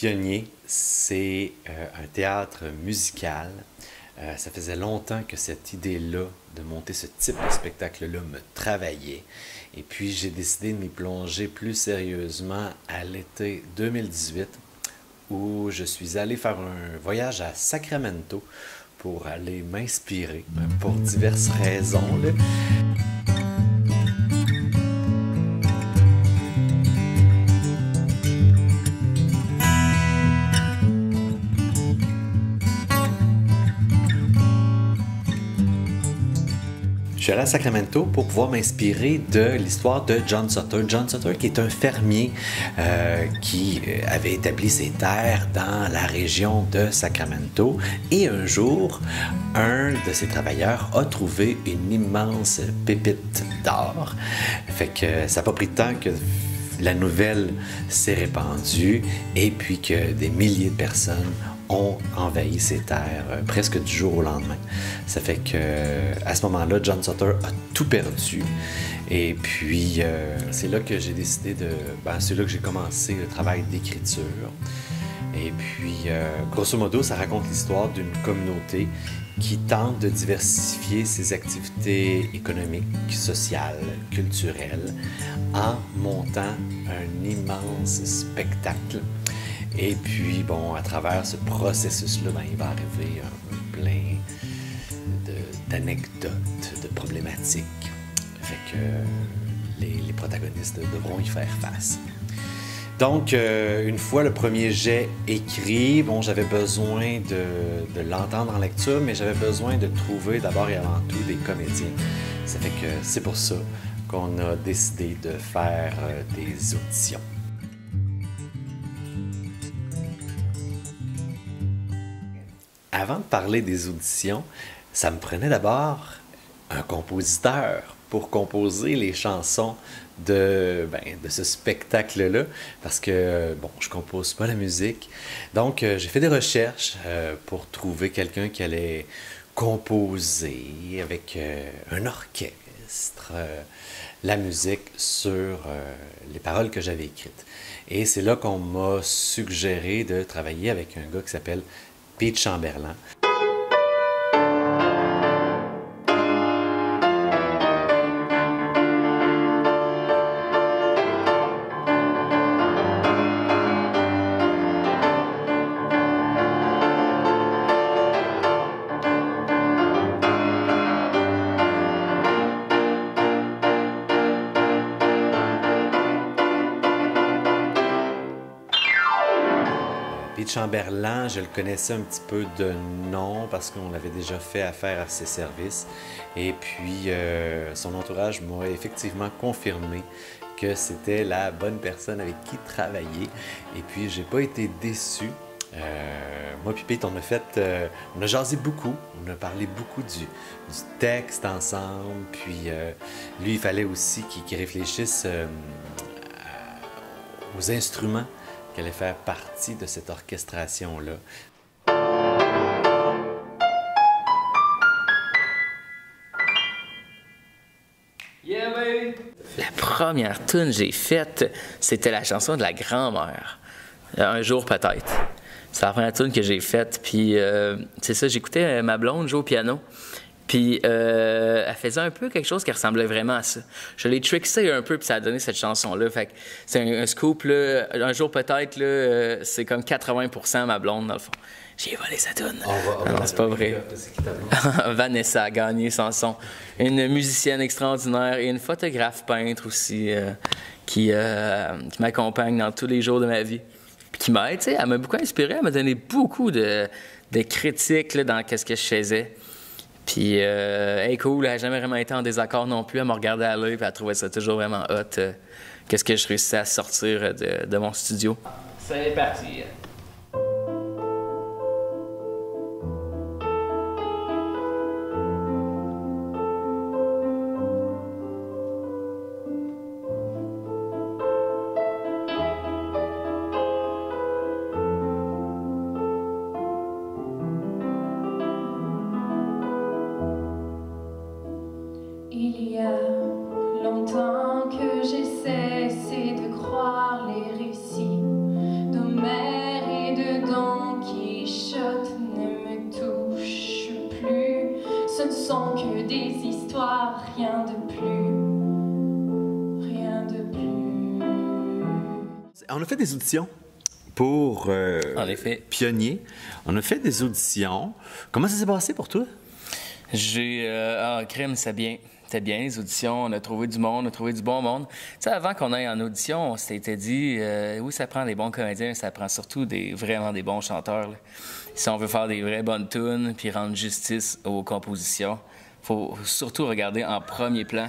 Pionnier, c'est un théâtre musical. Ça faisait longtemps que cette idée-là, de monter ce type de spectacle-là, me travaillait. Et puis, j'ai décidé de m'y plonger plus sérieusement à l'été 2018, où je suis allé faire un voyage à Sacramento pour aller m'inspirer pour diverses raisons, là. Je suis allé à Sacramento pour pouvoir m'inspirer de l'histoire de John Sutter. John Sutter, qui est un fermier qui avait établi ses terres dans la région de Sacramento. Et un jour, un de ses travailleurs a trouvé une immense pépite d'or. Fait que ça n'a pas pris de temps que la nouvelle s'est répandue et puis que des milliers de personnes ont envahi ces terres presque du jour au lendemain. Ça fait que à ce moment-là, John Sutter a tout perdu. Et puis, c'est là que j'ai décidé de... c'est là que j'ai commencé le travail d'écriture. Et puis, grosso modo, ça raconte l'histoire d'une communauté qui tente de diversifier ses activités économiques, sociales, culturelles, en montant un immense spectacle. Et puis, à travers ce processus-là, il va arriver plein d'anecdotes, de problématiques. Fait que les protagonistes devront y faire face. Donc, une fois le premier jet écrit, j'avais besoin de l'entendre en lecture, mais j'avais besoin de trouver d'abord et avant tout des comédiens. Ça fait que c'est pour ça qu'on a décidé de faire des auditions. Avant de parler des auditions, ça me prenait d'abord un compositeur pour composer les chansons de ce spectacle-là, parce que, je compose pas la musique. Donc, j'ai fait des recherches pour trouver quelqu'un qui allait composer avec un orchestre la musique sur les paroles que j'avais écrites. Et c'est là qu'on m'a suggéré de travailler avec un gars qui s'appelle Pete Chamberlain. Pete Chamberlain, je le connaissais un petit peu de nom parce qu'on avait déjà fait affaire à ses services. Et puis, son entourage m'a effectivement confirmé que c'était la bonne personne avec qui travailler. Et puis, j'ai pas été déçu. Moi et Pete, on a jasé beaucoup, on a parlé beaucoup du texte ensemble. Puis, lui, il fallait aussi qu'il réfléchisse aux instruments qui allait faire partie de cette orchestration-là. Yeah, baby! La première tune que j'ai faite, c'était la chanson de la grand-mère. Un jour peut-être. C'est la première tune que j'ai faite. Puis, c'est ça, j'écoutais ma blonde jouer au piano. Puis, elle faisait un peu quelque chose qui ressemblait vraiment à ça. Je l'ai tricksé un peu, puis ça a donné cette chanson-là. Fait que c'est un scoop, là. Un jour peut-être, là, c'est comme 80% ma blonde, dans le fond. J'ai volé sa tune. Non, c'est pas vrai. Vanessa a gagné Sanson. Une musicienne extraordinaire et une photographe peintre aussi qui m'accompagne dans tous les jours de ma vie. Puis qui m'aide, tu sais, elle m'a beaucoup inspiré. Elle m'a donné beaucoup de critiques là, dans ce que je faisais. Puis, elle est cool, elle n'a jamais vraiment été en désaccord non plus. Elle m'a regardé à l'œil et elle trouvait ça toujours vraiment hot. Qu'est-ce que je réussissais à sortir de mon studio. C'est parti. Il y a longtemps que j'ai cessé de croire les récits d'Homère sont que des histoires, rien de plus, rien de plus. On a fait des auditions pour En effet. Pionnier. On a fait des auditions. Comment ça s'est passé pour toi? Crime, c'est bien. C'était bien, les auditions. On a trouvé du monde, on a trouvé du bon monde. Tu sais, avant qu'on aille en audition, on s'était dit, oui, ça prend des bons comédiens, mais ça prend surtout vraiment des bons chanteurs, là. Si on veut faire des vraies bonnes tunes puis rendre justice aux compositions, il faut surtout regarder en premier plan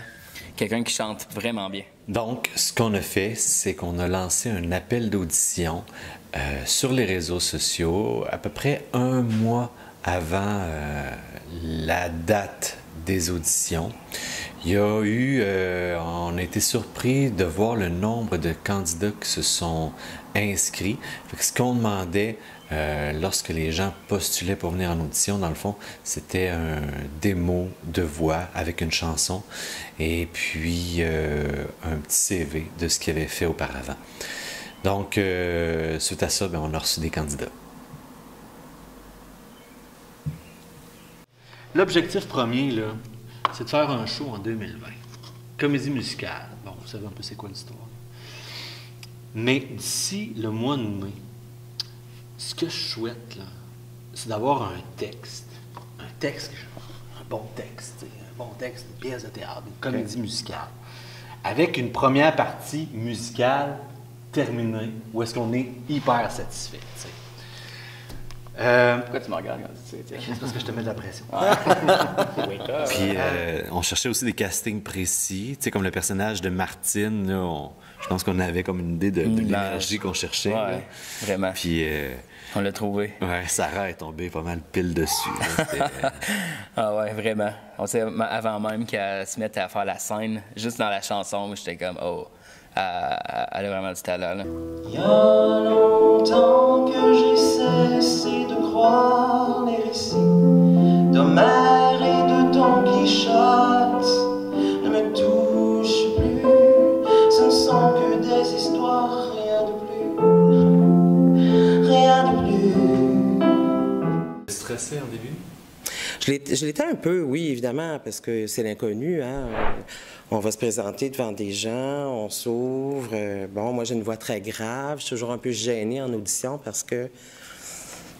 quelqu'un qui chante vraiment bien. Donc, ce qu'on a fait, c'est qu'on a lancé un appel d'audition sur les réseaux sociaux à peu près un mois avant la date des auditions. Il y a eu, on a été surpris de voir le nombre de candidats qui se sont inscrits. Fait que ce qu'on demandait lorsque les gens postulaient pour venir en audition, dans le fond, c'était un démo de voix avec une chanson et puis un petit CV de ce qu'ils avaient fait auparavant. Donc, suite à ça, bien, on a reçu des candidats. L'objectif premier, là, c'est de faire un show en 2020. Comédie musicale. Bon, vous savez un peu c'est quoi l'histoire. Mais d'ici le mois de mai, ce que je souhaite, là, c'est d'avoir un texte. Un texte, un bon texte, une pièce de théâtre, une comédie musicale. Avec une première partie musicale terminée, où est-ce qu'on est hyper satisfait, tu sais. Pourquoi tu me regardes quand tu sais? C'est parce que je te mets de la pression. Wake up. Puis on cherchait aussi des castings précis, tu sais, comme le personnage de Martine, là, je pense qu'on avait comme une idée de l'énergie qu'on cherchait. Ouais, là. vraiment. Puis On l'a trouvé. ouais, Sarah est tombée pas mal pile dessus. Là, Ah ouais, vraiment. On sait, avant même qu'elle se mette à faire la scène, juste dans la chanson, j'étais comme, oh, elle a vraiment du talent, là. Il y a longtemps que j'ai cessé de croire les récits d'Homère et de Don Quichotte ne me touchent plus. Ce ne sont que des histoires, rien de plus, rien de plus. Stressé en début? Je l'étais un peu, oui, évidemment, parce que c'est l'inconnu, hein. On va se présenter devant des gens, on s'ouvre. Bon, moi, j'ai une voix très grave. Je suis toujours un peu gênée en audition parce que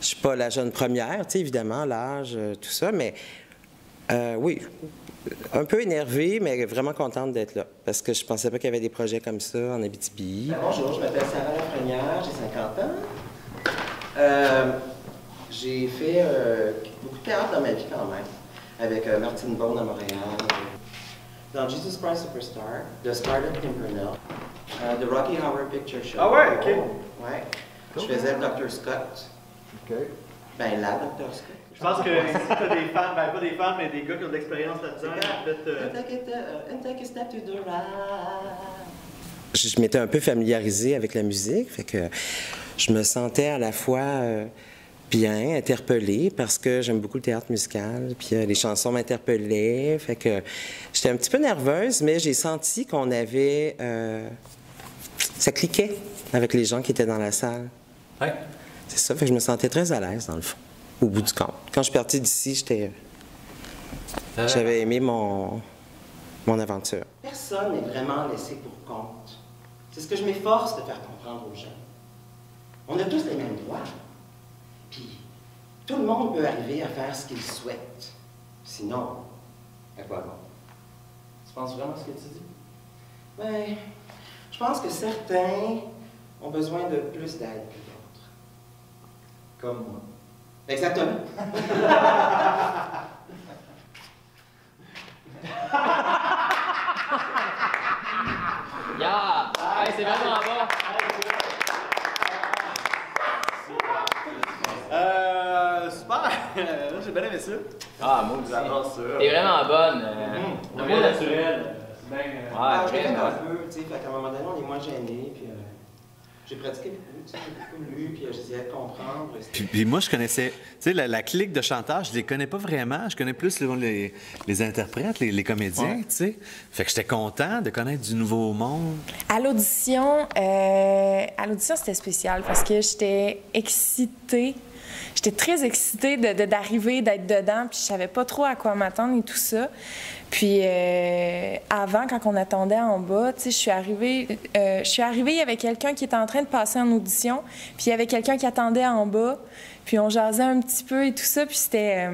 je suis pas la jeune première, tu sais, évidemment, l'âge, tout ça. Mais oui, un peu énervée, mais vraiment contente d'être là. Parce que je pensais pas qu'il y avait des projets comme ça en Abitibi. Bonjour, je m'appelle Sarah Lafrenière, j'ai 50 ans. J'ai fait beaucoup de théâtre dans ma vie quand même, avec Martine Bond à Montréal, dans Jesus Christ Superstar, The Scarlet Pimpernel, The Rocky Horror Picture Show. Ah ouais, ok. Ouais. Je faisais le Dr. Scott. OK. Ben, la Dr. Scott. Je pense que ici, tu as des femmes, ben pas des femmes, mais des gars qui ont de l'expérience là-dedans. En fait, Take a step to the right. Je m'étais un peu familiarisée avec la musique, fait que je me sentais à la fois bien, interpellée, parce que j'aime beaucoup le théâtre musical, puis les chansons m'interpellaient, fait que j'étais un petit peu nerveuse, mais j'ai senti qu'on avait... ça cliquait avec les gens qui étaient dans la salle. Ouais. C'est ça, fait que je me sentais très à l'aise, dans le fond, au bout du compte. Quand je suis partie d'ici, j'avais aimé mon aventure. Personne n'est vraiment laissé pour compte. C'est ce que je m'efforce de faire comprendre aux gens. On a tous les mêmes droits. Puis, tout le monde peut arriver à faire ce qu'il souhaite. Sinon, à quoi bon? Tu penses vraiment ce que tu dis? Ben, je pense que certains ont besoin de plus d'aide que d'autres. Comme moi. Exactement. Yeah! Hey, c'est vraiment bon! Super! J'ai bien aimé ça. Ah, moi aussi. J'adore ça. T'es vraiment bonne. Vraiment naturel. C'est bien. Ah, je répète vraiment. un peu, tu sais, fait qu'à un moment donné, on est moins gêné, puis j'ai pratiqué beaucoup, tu sais, j'ai beaucoup lu, puis j'essayais de comprendre. Puis moi, je connaissais, tu sais, la clique de chanteurs, je les connais pas vraiment. Je connais plus les interprètes, les comédiens, tu sais. Fait que j'étais content de connaître du nouveau monde. À l'audition, c'était spécial parce que j'étais excitée j'étais très excitée d'arriver, d'être dedans, puis je savais pas trop à quoi m'attendre et tout ça. Puis avant, quand on attendait en bas, tu sais, je suis arrivée, il y avait quelqu'un qui était en train de passer en audition, puis il y avait quelqu'un qui attendait en bas, puis on jasait un petit peu et tout ça, puis c'était...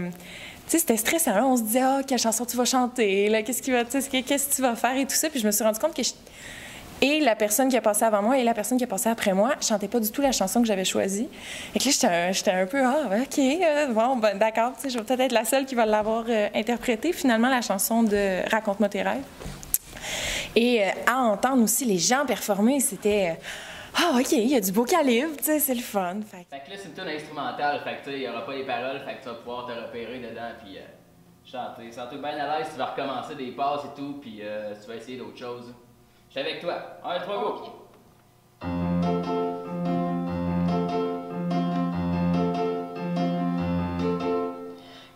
tu sais, c'était stressant. Là, on se disait, quelle chanson tu vas chanter, là, qu'est-ce que tu vas faire et tout ça. Puis je me suis rendu compte que et la personne qui a passé avant moi et la personne qui a passé après moi ne chantaient pas du tout la chanson que j'avais choisie. Et que là, j'étais un peu, OK, bon, ben, d'accord, tu sais, je vais peut-être être la seule qui va l'avoir interprétée, finalement, la chanson de Raconte-moi tes rêves. Et à entendre aussi les gens performer, c'était... OK, il y a du beau calibre, tu sais, c'est le fun. Fait que là, c'est une tune instrumentale, fait que tu sais, il n'y aura pas les paroles, fait que tu vas pouvoir te repérer dedans, puis chanter. Sens-toi bien à l'aise, tu vas recommencer des passes et tout, puis tu vas essayer d'autres choses. Je suis avec toi. 1, 3, go!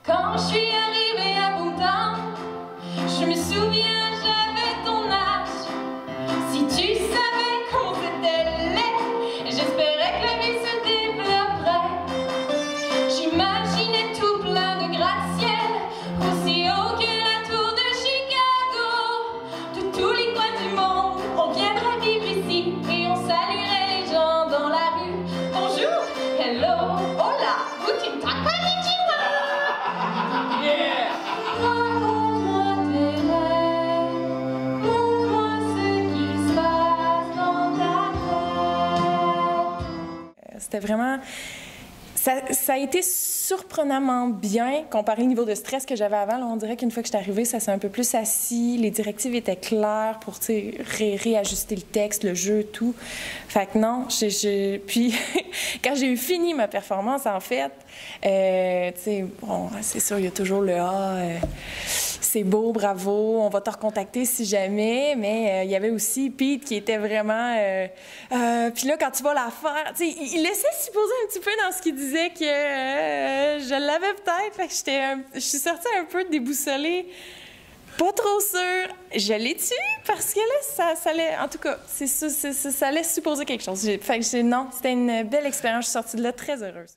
Quand je suis arrivée à Boomtown, je me souviens, j'avais ton âge. Si tu savais comment c'était laid, j'espérais que la vie se développerait. J'imaginais tout plein de gratte-ciel, aussi haut que la tour de Chicago. De tous les coins du monde, on viendrait vivre ici et on saluerait les gens dans la rue. Bonjour, hello, hola, guten tag, konnichiwa. Yeah! Raconte-moi tes rêves, montre-moi ce qui se passe dans ta tête. C'était vraiment... Ça a été surprenamment bien comparé au niveau de stress que j'avais avant. Là, on dirait qu'une fois que je suis arrivée, ça s'est un peu plus assis. Les directives étaient claires pour réajuster le texte, le jeu, tout. Fait que non, puis quand j'ai eu fini ma performance, en fait, tu sais, bon, c'est sûr, il y a toujours le c'est beau, bravo, on va te recontacter si jamais, mais il y avait aussi Pete qui était vraiment... puis là, quand tu vas la faire, tu sais, il laissait supposer un petit peu dans ce qu'il disait que je l'avais peut-être, fait que je suis sortie un peu déboussolée, pas trop sûre. Je l'ai tué parce que là, ça allait... En tout cas, ça allait supposer quelque chose. Fait que non, c'était une belle expérience, je suis sortie de là très heureuse.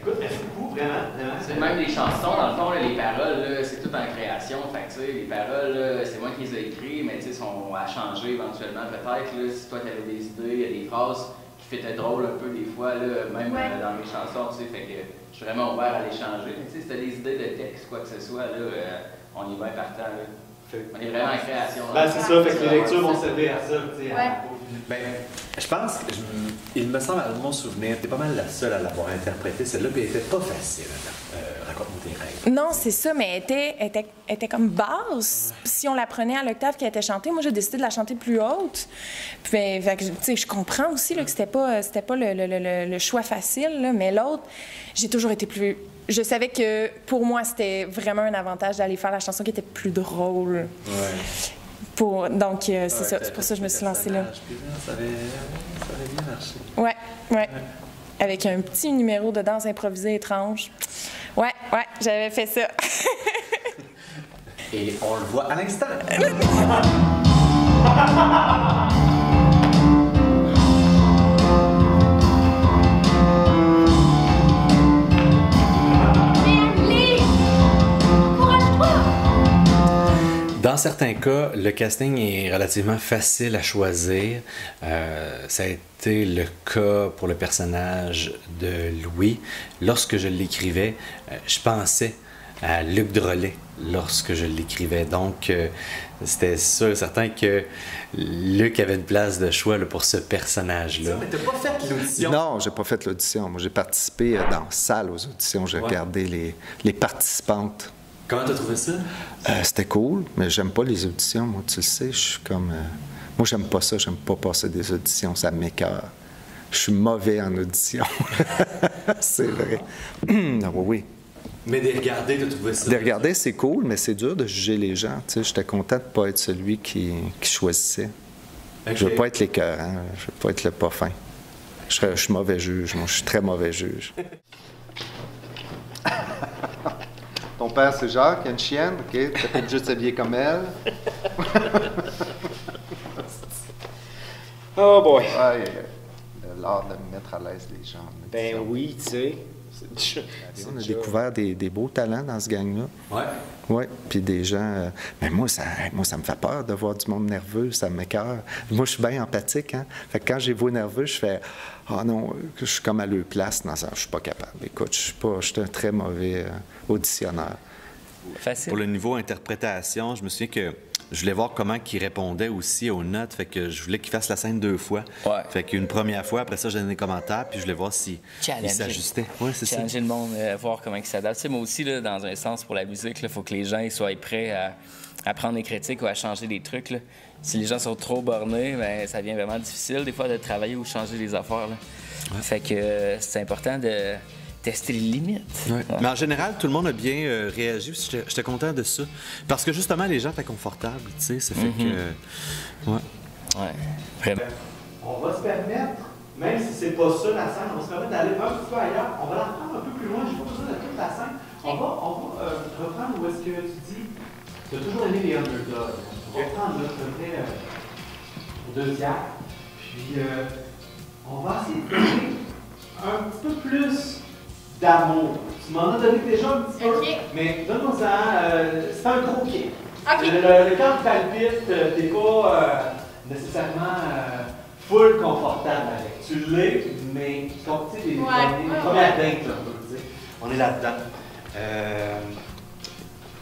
Écoute, merci beaucoup, vraiment. C'est même les chansons, dans le fond, là, les paroles, là, c'est tout en création. Fait que, tu sais, les paroles, là, c'est moi qui les ai écrites, mais tu sais, sont à changer éventuellement. Peut-être, là, si toi, tu avais des idées, il y a des phrases qui faisaient drôle un peu des fois, là, même dans mes chansons, tu sais. Fait que je suis vraiment ouvert à les changer. Mais tu sais, si tu as des idées de texte, quoi que ce soit, là, on est bien partant, là. On est vraiment en création. Ben, c'est ça, fait que les lectures vont servir à ça, tu sais. Ben, je pense, il me semble, à mon souvenir, t'es pas mal la seule à l'avoir interprétée, celle-là, puis elle était pas facile, Raconte-moi tes rêves. Non, c'est ça, mais elle était comme basse. Si on la prenait à l'octave qui était chantée, moi, j'ai décidé de la chanter plus haute. Puis, tu sais, je comprends aussi là, que c'était pas le choix facile, là, mais l'autre, j'ai toujours été plus... Je savais que, pour moi, c'était vraiment un avantage d'aller faire la chanson qui était plus drôle. Ouais. Donc, c'est ça. C'est pour ça que je me suis lancée là. Ça avait bien marché. Ouais. Avec un petit numéro de danse improvisée étrange. Ouais, j'avais fait ça. Et on le voit à l'instant. Dans certains cas, le casting est relativement facile à choisir. Ça a été le cas pour le personnage de Louis. Lorsque je l'écrivais, je pensais à Luc Drolet lorsque je l'écrivais. Donc, c'était sûr et certain que Luc avait une place de choix là, pour ce personnage-là. Mais t'as pas fait l'audition? Non, j'ai pas fait l'audition. Moi, j'ai participé dans la salle aux auditions. J'ai regardé les participantes. Comment t'as trouvé ça? C'était cool, mais j'aime pas les auditions. Moi, tu le sais, je suis comme... Moi, j'aime pas ça. J'aime pas passer des auditions. Ça m'écoeure. Je suis mauvais en audition. C'est vrai. Oui. Mais de regarder, t'as trouvé ça? De regarder, c'est cool, mais c'est dur de juger les gens. Tu sais, j'étais content de pas être celui qui choisissait. Okay. Je veux pas être l'écœurant. Je veux pas être le pas fin. Je suis mauvais juge. Moi, je suis très mauvais juge. Ton père, c'est Jacques, il a une chienne, OK? Tu peut-être juste habillé comme elle. Oh boy! Ouais, l'art de me mettre à l'aise les gens. Ben oui, tu sais. On a découvert des beaux talents dans ce gang-là. Ouais. Oui, puis des gens... mais moi, ça me fait peur de voir du monde nerveux, ça m'écoeure. Moi, je suis bien empathique, hein? Fait que quand j'ai vu nerveux, je fais « Ah non, je suis comme à leur place. » Non, je suis pas capable. Écoute, je suis un très mauvais auditionneur. Facile. Pour le niveau interprétation, je me souviens que je voulais voir comment il répondait aussi aux notes. Fait que je voulais qu'il fasse la scène 2 fois. Ouais. Fait qu'une première fois, après ça, j'ai donné des commentaires, puis je voulais voir s'il s'ajustait. Oui, c'est ça. Challenger le monde, voir comment il s'adapte. Tu sais, moi aussi, là, dans un sens, pour la musique, il faut que les gens ils soient prêts à prendre des critiques ou à changer des trucs. Là. Si les gens sont trop bornés, ben, ça devient vraiment difficile des fois de travailler ou changer les affaires. Là. Ouais. Fait que c'est important de tester les limites. Ouais. Ouais. Mais en général, tout le monde a bien réagi. J'étais content de ça. Parce que justement, les gens étaient confortables, tu sais. Ça fait que... Ouais. Ouais, vraiment. On va se permettre, même si c'est pas ça la scène, on va se permettre d'aller un petit peu ailleurs. On va la reprendre un peu plus loin. Je n'ai pas besoin de toute la scène. On va reprendre où est-ce que tu dis tu as toujours aimé les underdogs. On va reprendre là, au 2 tiers. Puis on va essayer de donner un petit peu plus d'amour. Tu m'en as donné déjà un petit peu, mais donne-moi-en, c'est un gros kick. Le cœur palpite, t'es pas nécessairement full confortable avec. Tu l'es, mais tu sais, les premières dingues, là, on peut dire. On est là-dedans.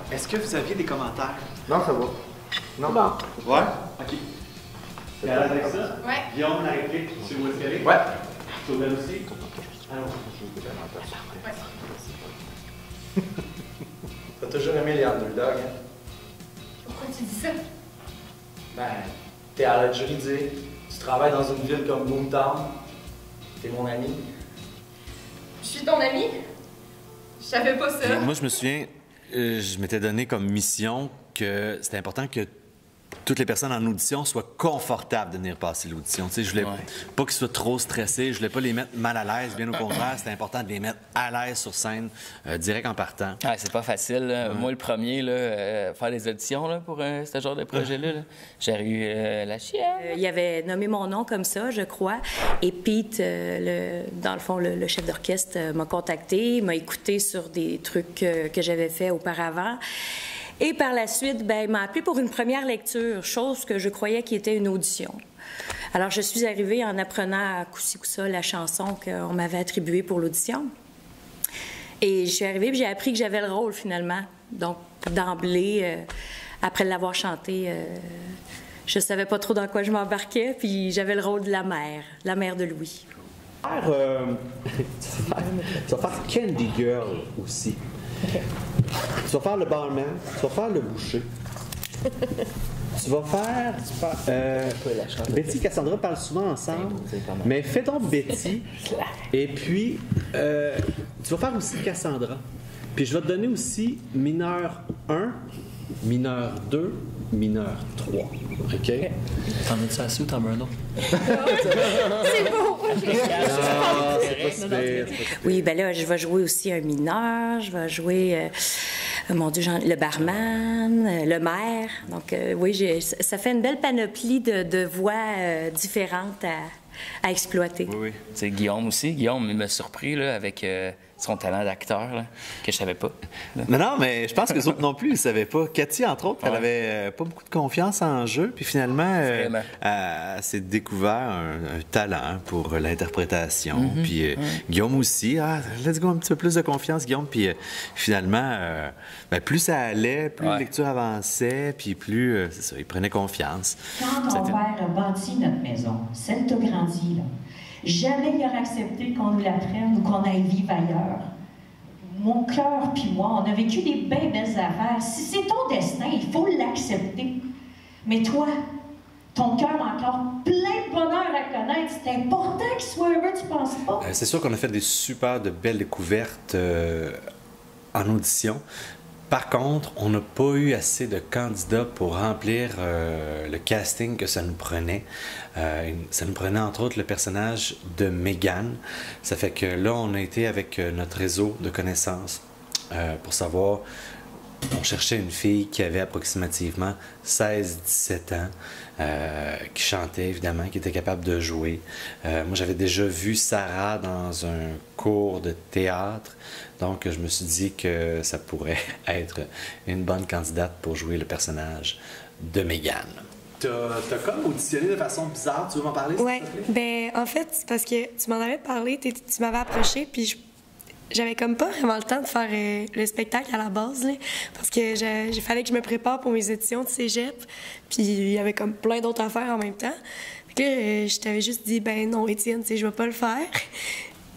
Est-ce que vous aviez des commentaires? Non, ça va. Non. Bon. Ouais? OK. T'es à l'aise avec ça? Ouais. Guillaume, la réplique, tu sais où est-ce qu'elle est? Ouais. Sauvelle aussi? Alors. T'as toujours aimé les underdogs, hein? Pourquoi tu dis ça? Ben, t'es à l'aide juridique, tu travailles dans une ville comme Boomtown, t'es mon ami. Je suis ton ami? Je savais pas ça. Puis moi, je me souviens, je m'étais donné comme mission que c'était important que toutes les personnes en audition soient confortables de venir passer l'audition. Tu sais, je voulais pas qu'ils soient trop stressés, je voulais pas les mettre mal à l'aise. Bien au contraire, c'était important de les mettre à l'aise sur scène, direct en partant. Ah, c'est pas facile. Là. Moi, le premier, là, faire des auditions là, pour ce genre de projet-là, là, j'ai eu la chienne. Il avait nommé mon nom comme ça, je crois. Et Pete, dans le fond, le chef d'orchestre, m'a contacté, m'a écouté sur des trucs que j'avais fait auparavant. Et par la suite, ben, il m'a appelé pour une première lecture, chose que je croyais qui était une audition. Alors, je suis arrivée en apprenant à coup-ci coup-ça la chanson qu'on m'avait attribuée pour l'audition. Et je suis arrivée et j'ai appris que j'avais le rôle, finalement. Donc, d'emblée, après l'avoir chanté, je savais pas trop dans quoi je m'embarquais, puis j'avais le rôle de la mère de Louis. Tu vas faire Candy Girl aussi. Tu vas faire le barman, tu vas faire le boucher. Tu vas faire... Betty et Cassandra parlent souvent ensemble, mais fais donc Betty. Et puis, tu vas faire aussi Cassandra. Puis je vais te donner aussi mineur 1, mineur 2, mineur 3. OK? T'en as-tu assez ou t'en veux un autre? C'est beau! Oui, ben là, je vais jouer aussi un mineur, je vais jouer, mon Dieu, le barman, le maire. Donc, oui, ça fait une belle panoplie de voix différentes à exploiter. Oui. C'est Guillaume aussi. Guillaume m'a surpris là, avec son talent d'acteur là, que je savais pas. Non, mais je pense que les autres non plus, ils ne savaient pas. Cathy, entre autres, elle avait pas beaucoup de confiance en jeu. Puis finalement, elle s'est découvert un talent pour l'interprétation. Puis Guillaume aussi. Let's go, un petit peu plus de confiance, Guillaume. Puis finalement, plus ça allait, plus la lecture avançait, puis plus, c'est ça, il prenait confiance. Quand mon père a bâti notre maison, celle qui a grandi, là, jamais il aurait accepté qu'on nous la prenne ou qu'on aille vivre ailleurs. Mon cœur puis moi, on a vécu des bien belles affaires. Si c'est ton destin, il faut l'accepter. Mais toi, ton cœur a encore plein de bonheur à connaître. C'est important qu'il soit heureux, tu penses pas? C'est sûr qu'on a fait des super de belles découvertes en audition. Par contre, on n'a pas eu assez de candidats pour remplir le casting que ça nous prenait. Ça nous prenait entre autres le personnage de Megan. Ça fait que là, on a été avec notre réseau de connaissances pour savoir On cherchait une fille qui avait approximativement 16-17 ans, qui chantait évidemment, qui était capable de jouer. Moi, j'avais déjà vu Sarah dans un cours de théâtre, donc je me suis dit que ça pourrait être une bonne candidate pour jouer le personnage de Mégane. T'as comme auditionné de façon bizarre, tu veux m'en parler? Ouais, ben en fait, c'est parce que tu m'en avais parlé, tu m'avais approché, puis j'avais comme pas vraiment le temps de faire le spectacle à la base, là, parce que j'ai fallait que je me prépare pour mes éditions de cégep, puis il y avait comme plein d'autres affaires en même temps. Fait que là, je t'avais juste dit, ben non, Étienne, tu sais, je vais pas le faire.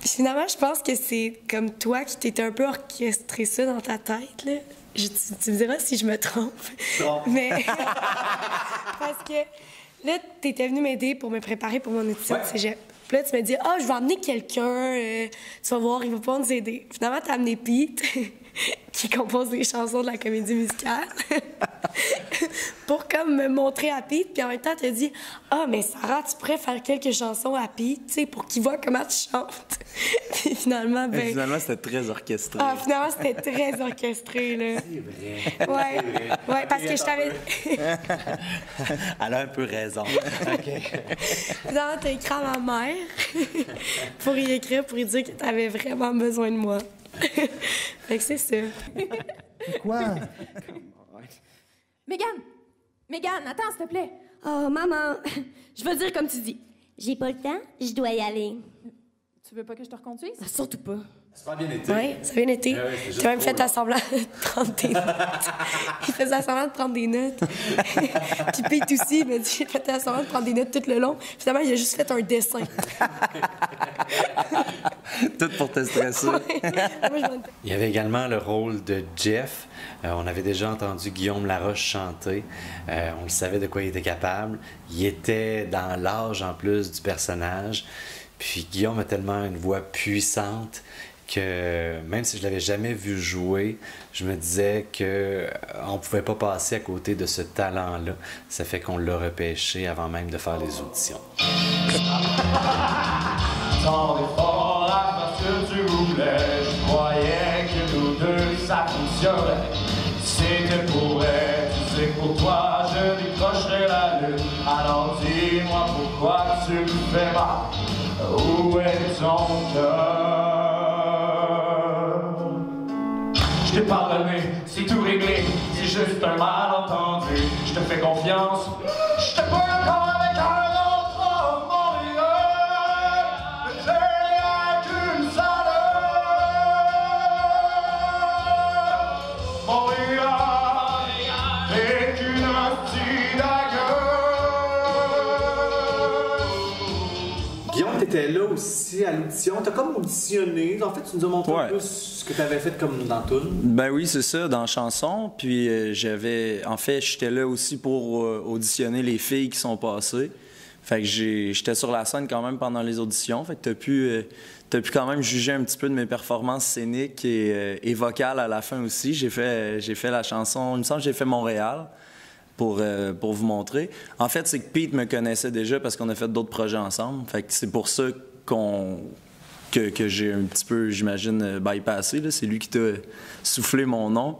Puis finalement, je pense que c'est comme toi qui t'étais un peu orchestré ça dans ta tête, là. Tu me diras si je me trompe. Non. Mais parce que là, t'étais venu m'aider pour me préparer pour mon édition de cégep. Puis là, tu m'as dit, je vais amener quelqu'un, tu vas voir, il va pas nous aider. Finalement, t'as amené Pete, qui compose les chansons de la comédie musicale, pour comme me montrer à Pete. Puis en même temps, t'as dit, mais Sarah, tu pourrais faire quelques chansons à Pete, tu sais, pour qu'il voit comment tu chantes. Puis finalement, Finalement, c'était très orchestré. Finalement, c'était très orchestré, là. C'est vrai. Ouais, parce que je t'avais... Elle a un peu raison. OK. Finalement, t'as écrit à ma mère pour y écrire, pour y dire que t'avais vraiment besoin de moi. Fait que c'est ça. Quoi? Mégane, attends, s'il te plaît. Oh, maman, je veux dire comme tu dis. J'ai pas le temps, je dois y aller. Tu veux pas que je te reconduise? Surtout pas. Ça a bien été. Oui, ça a bien été. Ouais, Tu as même fait semblant de prendre des notes. Il faisait semblant de prendre des notes. Puis Pete aussi, il m'a dit, il faisait semblant de prendre des notes tout le long. Finalement, il a juste fait un dessin. Tout pour te stresser. Il y avait également le rôle de Jeff. On avait déjà entendu Guillaume Laroche chanter. On le savait de quoi il était capable. Il était dans l'âge en plus du personnage. Puis Guillaume a tellement une voix puissante que même si je l'avais jamais vu jouer, je me disais qu'on ne pouvait pas passer à côté de ce talent-là. Ça fait qu'on l'a repêché avant même de faire les auditions. Tant d'efforts à faire ce que tu voulais, je croyais que nous deux ça fonctionnerait. C'était pour vrai, tu sais que pour toi je décrocherais la lune. Alors dis-moi pourquoi tu me fais mal, où est ton cœur? Je t'ai pardonné, c'est tout réglé, c'est juste un malentendu. Je te fais confiance, je te peux encore avec un autre homme, mon vieux. Mais j'ai rien qu'une seule heure, mon vieux, et qu'une hostie Guillaume, t'étais là aussi à l'audition. T'as comme auditionné. En fait, tu nous as montré un peu ce que t'avais fait comme dans tout. Ben oui, c'est ça, dans chanson. Puis en fait, j'étais là aussi pour auditionner les filles qui sont passées. Fait que j'étais sur la scène quand même pendant les auditions. Fait que t'as pu quand même juger un petit peu de mes performances scéniques et vocales à la fin aussi. J'ai fait la chanson, il me semble que j'ai fait Montréal. Pour vous montrer. En fait, c'est que Pete me connaissait déjà parce qu'on a fait d'autres projets ensemble. Fait que c'est pour ça que j'ai un petit peu, j'imagine, bypassé. C'est lui qui t'a soufflé mon nom.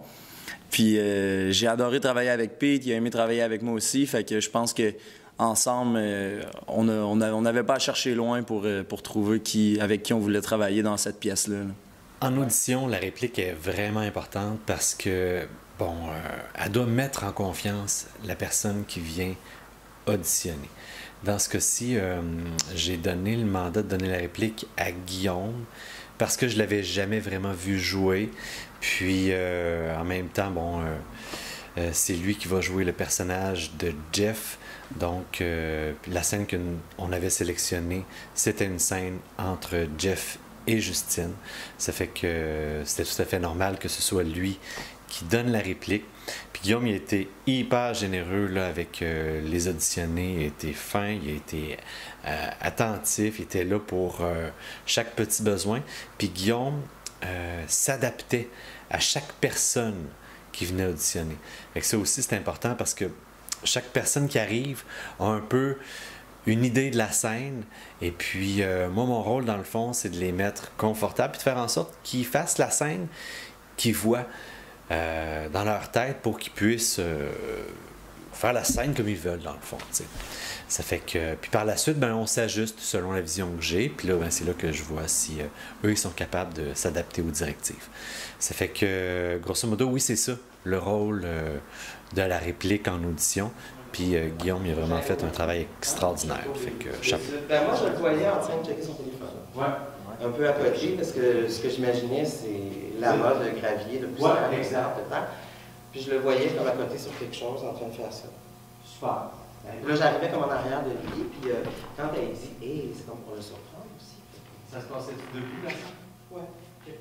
Puis j'ai adoré travailler avec Pete, il a aimé travailler avec moi aussi. Fait que je pense que ensemble, on n'avait pas à chercher loin pour trouver avec qui on voulait travailler dans cette pièce-là. En audition, la réplique est vraiment importante parce que elle doit mettre en confiance la personne qui vient auditionner. Dans ce cas-ci, j'ai donné le mandat de donner la réplique à Guillaume parce que je l'avais jamais vraiment vu jouer. Puis, en même temps, c'est lui qui va jouer le personnage de Jeff. Donc, la scène qu'on avait sélectionnée, c'était une scène entre Jeff et Justine. Ça fait que c'était tout à fait normal que ce soit lui qui donne la réplique. Puis Guillaume, il a été hyper généreux là, avec les auditionnés. Il a été fin, il a été attentif, il était là pour chaque petit besoin. Puis Guillaume s'adaptait à chaque personne qui venait auditionner. Fait que ça aussi, c'est important parce que chaque personne qui arrive a un peu une idée de la scène. Et puis, moi, mon rôle, dans le fond, c'est de les mettre confortables et de faire en sorte qu'ils fassent la scène, qu'ils voient dans leur tête pour qu'ils puissent faire la scène comme ils veulent, dans le fond. T'sais. Ça fait que... Puis par la suite, ben, on s'ajuste selon la vision que j'ai. Puis là, ben, c'est là que je vois si eux, ils sont capables de s'adapter aux directives. Ça fait que, grosso modo, oui, c'est ça, le rôle de la réplique en audition. Puis Guillaume, il a vraiment fait un travail extraordinaire. Fait que, chapeau. Ben, moi, je le voyais en train de checker son téléphone. Ouais. Un peu à côté, parce que ce que j'imaginais, c'est la mode de gravier, de poussière, de temps. Puis je le voyais comme à côté sur quelque chose, en train de faire ça. Super. Là, j'arrivais comme en arrière de lui, puis quand elle dit « Hey, c'est comme pour le surprendre aussi. » Ça se passait depuis, là? Ouais. OK.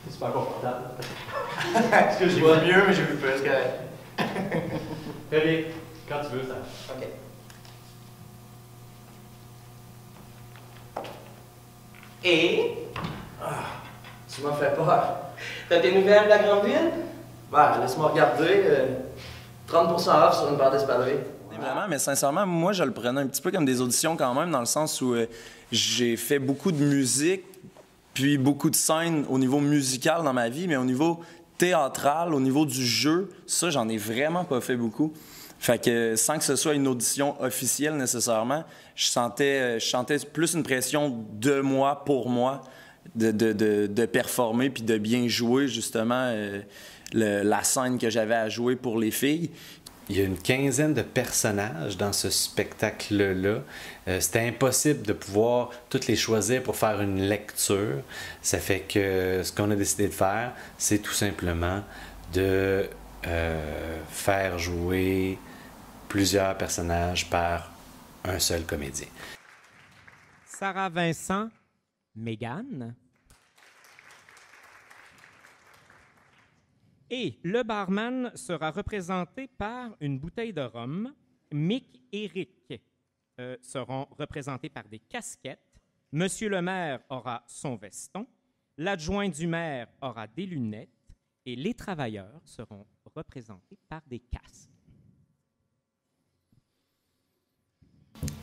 C'est super confortable. Parce que j'ai vu mieux, mais j'ai vu plus que... Très bien. Quand tu veux, ça. OK. Et? Tu m'as fait peur. T'as des nouvelles de la grande ville? Ben, laisse-moi regarder. 30% off sur une paire d'espadrilles. Vraiment, mais sincèrement, moi, je le prenais un petit peu comme des auditions quand même, dans le sens où j'ai fait beaucoup de musique, puis beaucoup de scènes au niveau musical dans ma vie, mais au niveau théâtral, au niveau du jeu, ça, j'en ai vraiment pas fait beaucoup. Fait que sans que ce soit une audition officielle nécessairement, je sentais plus une pression de moi, pour moi, de performer puis de bien jouer justement la scène que j'avais à jouer pour les filles. Il y a une quinzaine de personnages dans ce spectacle-là. C'était impossible de pouvoir toutes les choisir pour faire une lecture. Ça fait que ce qu'on a décidé de faire, c'est tout simplement de faire jouer plusieurs personnages par un seul comédien. Sarah Vincent, Mégane. Et le barman sera représenté par une bouteille de rhum. Mick et Rick seront représentés par des casquettes. Monsieur le maire aura son veston. L'adjoint du maire aura des lunettes. Et les travailleurs seront représentés par des casques.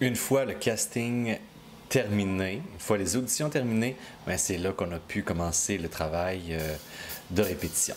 Une fois le casting terminé, une fois les auditions terminées, ben c'est là qu'on a pu commencer le travail de répétition.